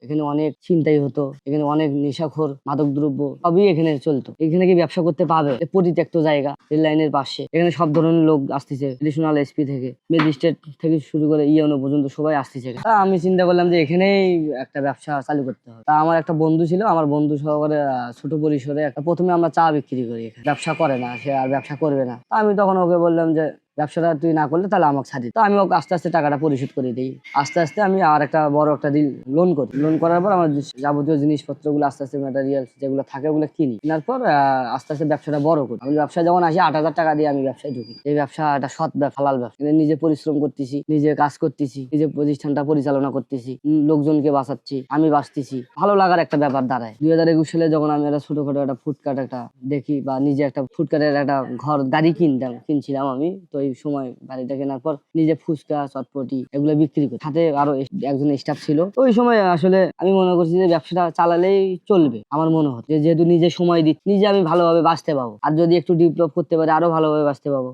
এখানে অনেক ছিনতাই হতো, এখানে অনেক নেশাখোর মাদক দ্রব্য সবই এখানে চলতো। এখানে কি ব্যবসা করতে পাবে? পরিত্যক্ত জায়গা, রেল লাইনের পাশে। এখানে সব ধরনের লোক আসতেছে, এডিশনাল এসপি থেকে ম্যাজিস্ট্রেট থেকে শুরু করে ইউনো পর্যন্ত সবাই আসতেছে। তা আমি চিন্তা করলাম যে এখানেই একটা ব্যবসা চালু করতে হবে। তা আমার একটা বন্ধু ছিল, আমার বন্ধু সহকারে ছোট পরিসরে প্রথমে আমরা চা বিক্রি করি, এখানে ব্যবসা করে না, সে আর ব্যবসা করবে না। তা আমি তখন ওকে বললাম যে ব্যবসাটা তুই না করলে তাহলে আমাকে ছাড়ি। তো আমি ওকে আস্তে আস্তে টাকাটা পরিশোধ করে দিই। আস্তে আস্তে আমি আর একটা বড় একটা লোন করি। লোন করার পর আমার যাবতীয় জিনিসপত্রগুলো আস্তে আস্তে ম্যাটেরিয়ালস যেগুলো থাকে ওগুলো কিনি। কেনার পর আস্তে আস্তে ব্যবসাটা বড় করি। আমি ব্যবসায় যখন আসি 8,000 টাকা দিয়ে আমি ব্যবসায় ঢুকি। এই ব্যবসা একটা সৎ হালাল ব্যবসা। নিজে পরিশ্রম করতেছি, নিজে কাজ করতেছি, নিজে প্রতিষ্ঠানটা পরিচালনা করতেছি, লোকজনকে বাঁচাচ্ছি, আমি বাঁচতেছি। ভালো লাগার একটা ব্যাপার দাঁড়ায়। 2021 সালে যখন আমি একটা ছোটখাটো একটা ফুডকার্ট একটা দেখি বা নিজে একটা ফুডকার্টের একটা গাড়ি কিনছিলাম আমি। তো এই সময় গাড়িটা কেনার পর নিজে ফুচকা চটপটি এগুলো বিক্রি করি, সাথে আরো একজন স্টাফ ছিল। তো ওই সময় আসলে আমি মনে করছি যে ব্যবসাটা চালালেই চলবে। আমার মনে হচ্ছে যেহেতু নিজে সময় দিচ্ছি, নিজে আমি ভালোভাবে বাঁচতে পাবো, আর যদি একটু ডেভেলপ করতে পারি আরো ভালোভাবে বাঁচতে পারবো,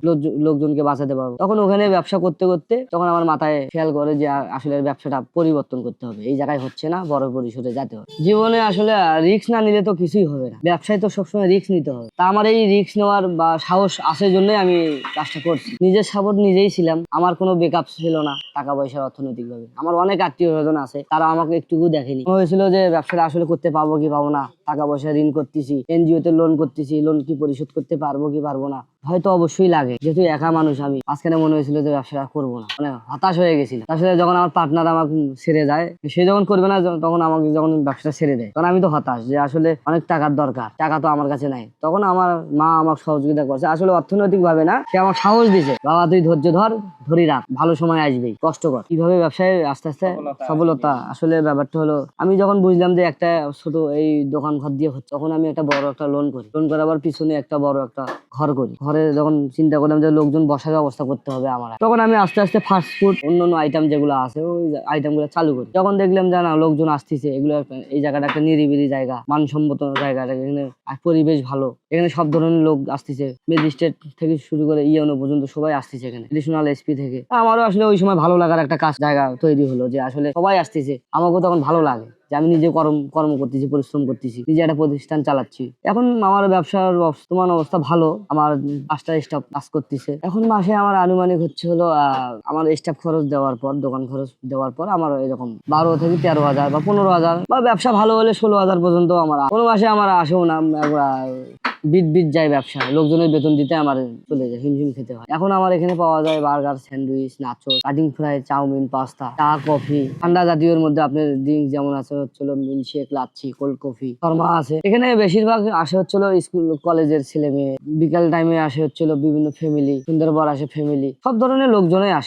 লোকজনকে বাঁচাতে পারবো। তখন ওখানে ব্যবসা করতে করতে তখন আমার মাথায় খেয়াল করে যে আসলে ব্যবসাটা পরিবর্তন করতে হবে, এই জায়গায় হচ্ছে না, বড় পরিসরে যেতে হবে। জীবনে আসলে রিস্ক না নিলে তো কিছুই হবে না, ব্যবসায় তো সবসময় রিস্ক নিতে হবে। তা আমার এই রিস্ক নেওয়ার বা সাহস আছে জন্যই আমি কাজটা করছি। নিজের সাপোর্ট নিজেই ছিলাম, আমার কোনো বেকআপ ছিল না টাকা পয়সার অর্থনৈতিক ভাবে। আমার অনেক আত্মীয় স্বজন আছে, তারা আমাকে একটুকু দেখেনি। হয়েছিল যে ব্যবসাটা আসলে করতে পারবো কি পাবো না, টাকা পয়সা ঋণ করতেছি, এনজিও তে লোন করতেছি, লোন কি পরিশোধ করতে পারবো কি পারবো না, হয়তো অবশ্যই লাগে, যেহেতু একা মানুষ আমি। মাঝখানে মনে হয়েছিল যে ব্যবসাটা করবো না, মানে হতাশ হয়ে গেছিল। আসলে যখন আমার পার্টনার আমাকে ছেড়ে যায়, সে যখন করবে না, তখন আমাকে যখন ব্যবসাটা ছেড়ে দেয়, তখন আমি তো হতাশ যে আসলে অনেক টাকার দরকার, টাকা তো আমার কাছে নাই। তখন আমার মা আমাকে সহযোগিতা করছে, আসলে অর্থনৈতিক ভাবে না, সে আমার সাহস দিছে, বাবা তুই ধৈর্য ধরি রাখ, ভালো সময় আসবেই, কষ্ট কর। কিভাবে ব্যবসায় আস্তে আস্তে সফলতা। আসলে ব্যাপারটা হলো আমি যখন বুঝলাম যে একটা ছোট এই দোকান ঘর দিয়ে হচ্ছে, তখন আমি একটা বড় একটা লোন করি। লোন করাবার পিছনে একটা বড় একটা ঘর করি। ঘরে যখন চিন্তা করলাম যে লোকজন বসার ব্যবস্থা করতে হবে আমার, তখন আমি আস্তে আস্তে ফাস্ট ফুড অন্যান্য আইটেম যেগুলো আছে ওই আইটেম গুলো চালু করি। যখন দেখলাম যে না লোকজন আসতেছে, এগুলো এই জায়গাটা একটা নিরিবিলি জায়গা, মানসম্মত জায়গা, এখানে পরিবেশ ভালো, এখানে সব ধরনের লোক আসতেছে, ম্যাজিস্ট্রেট থেকে শুরু করে ইউনো পর্যন্ত সবাই আসতেছে, এখানে এডিশনাল এসপি থেকে। আমারও আসলে ওই সময় ভালো লাগার একটা কাজ জায়গা তৈরি হলো, যে আসলে সবাই আসতেছে, আমাকেও তখন ভালো লাগে যে আমি নিজে কর্ম করতেছি, পরিশ্রম করতেছি, নিজে একটা প্রতিষ্ঠান চালাচ্ছি। এখন আমার ব্যবসার বর্তমান অবস্থা ভালো, আমার 5টা স্টাফ কাজ করতেছে। এখন মাসে আমার আনুমানিক হচ্ছে হলো আমার স্টাফ খরচ দেওয়ার পর, দোকান খরচ দেওয়ার পর আমার এরকম 12 থেকে 13,000 বা 15,000, বা ব্যবসা ভালো হলে 16,000 পর্যন্ত আমার কোনো মাসে আমার আসেও না। বিট যায় ব্যবসা, লোকজনের বেতন দিতে আমার চলে যায়, হিমশিম খেতে হয়। এখন আমার এখানে পাওয়া যায় বার্গার, স্যান্ডউইচ, নাচো, কাটিং ফ্রাই, চাউমিন, পাস্তা, চা, কফি, ঠান্ডা জাতীয়র মধ্যে আপনার ড্রিঙ্কস যেমন আছে হচ্ছিল milkshake, lassi, cold coffee, Sharma আছে। এখানে বেশিরভাগ আসে হচ্ছিল স্কুল কলেজের ছেলে মেয়ে, বিকাল টাইমে আসে হচ্ছিল বিভিন্ন ফ্যামিলি, সুন্দরবন আসে ফ্যামিলি, সব ধরনের লোকজনই আসে।